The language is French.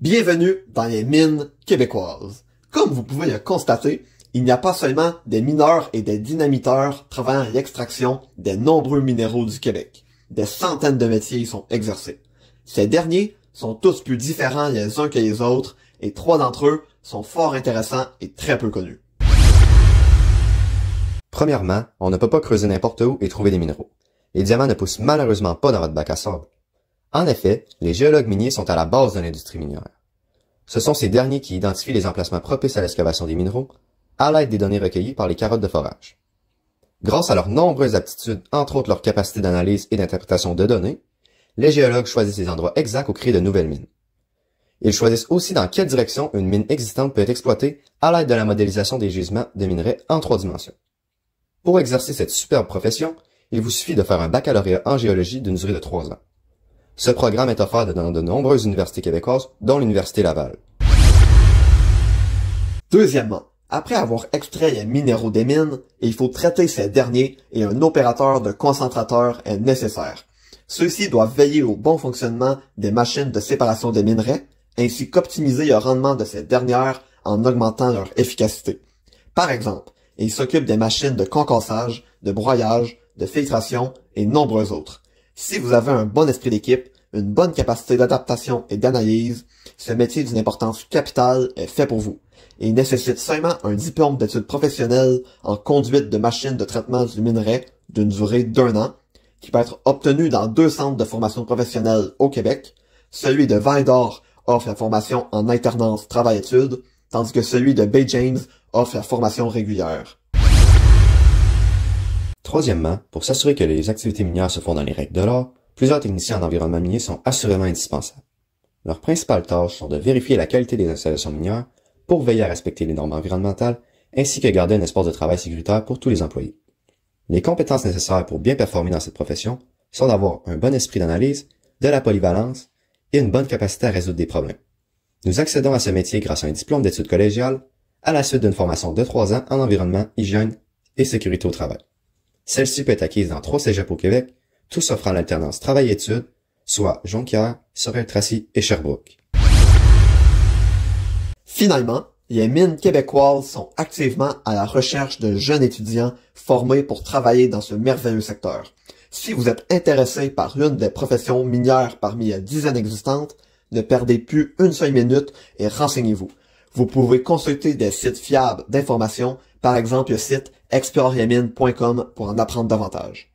Bienvenue dans les mines québécoises. Comme vous pouvez le constater, il n'y a pas seulement des mineurs et des dynamiteurs travaillant à l'extraction des nombreux minéraux du Québec. Des centaines de métiers y sont exercés. Ces derniers sont tous plus différents les uns que les autres et 3 d'entre eux sont fort intéressants et très peu connus. Premièrement, on ne peut pas creuser n'importe où et trouver des minéraux. Les diamants ne poussent malheureusement pas dans votre bac à sable. En effet, les géologues miniers sont à la base de l'industrie minière. Ce sont ces derniers qui identifient les emplacements propices à l'excavation des minéraux à l'aide des données recueillies par les carottes de forage. Grâce à leurs nombreuses aptitudes, entre autres leur capacité d'analyse et d'interprétation de données, les géologues choisissent les endroits exacts où créer de nouvelles mines. Ils choisissent aussi dans quelle direction une mine existante peut être exploitée à l'aide de la modélisation des gisements de minerais en 3 dimensions. Pour exercer cette superbe profession, il vous suffit de faire un baccalauréat en géologie d'une durée de 3 ans. Ce programme est offert dans de nombreuses universités québécoises, dont l'Université Laval. Deuxièmement, après avoir extrait les minéraux des mines, il faut traiter ces derniers et un opérateur de concentrateur est nécessaire. Ceux-ci doivent veiller au bon fonctionnement des machines de séparation des minerais, ainsi qu'optimiser le rendement de ces dernières en augmentant leur efficacité. Par exemple, ils s'occupent des machines de concassage, de broyage, de filtration et nombreux autres. Si vous avez un bon esprit d'équipe, une bonne capacité d'adaptation et d'analyse, ce métier d'une importance capitale est fait pour vous. Il nécessite seulement un diplôme d'études professionnelles en conduite de machines de traitement du minerai d'une durée d'1 an, qui peut être obtenu dans 2 centres de formation professionnelle au Québec. Celui de Val-d'Or offre la formation en alternance travail-études, tandis que celui de Bay James offre la formation régulière. Troisièmement, pour s'assurer que les activités minières se font dans les règles de l'art, plusieurs techniciens en environnement minier sont assurément indispensables. Leurs principales tâches sont de vérifier la qualité des installations minières pour veiller à respecter les normes environnementales, ainsi que garder un espace de travail sécuritaire pour tous les employés. Les compétences nécessaires pour bien performer dans cette profession sont d'avoir un bon esprit d'analyse, de la polyvalence et une bonne capacité à résoudre des problèmes. Nous accédons à ce métier grâce à un diplôme d'études collégiales, à la suite d'une formation de 3 ans en environnement, hygiène et sécurité au travail. Celle-ci peut être acquise dans 3 cégeps au Québec, tous offrant l'alternance travail-études, soit Jonquière, Sorel-Tracy et Sherbrooke. Finalement, les mines québécoises sont activement à la recherche de jeunes étudiants formés pour travailler dans ce merveilleux secteur. Si vous êtes intéressé par l'une des professions minières parmi les dizaines existantes, ne perdez plus une seule minute et renseignez-vous. Vous pouvez consulter des sites fiables d'information, par exemple le site exploremines.com pour en apprendre davantage.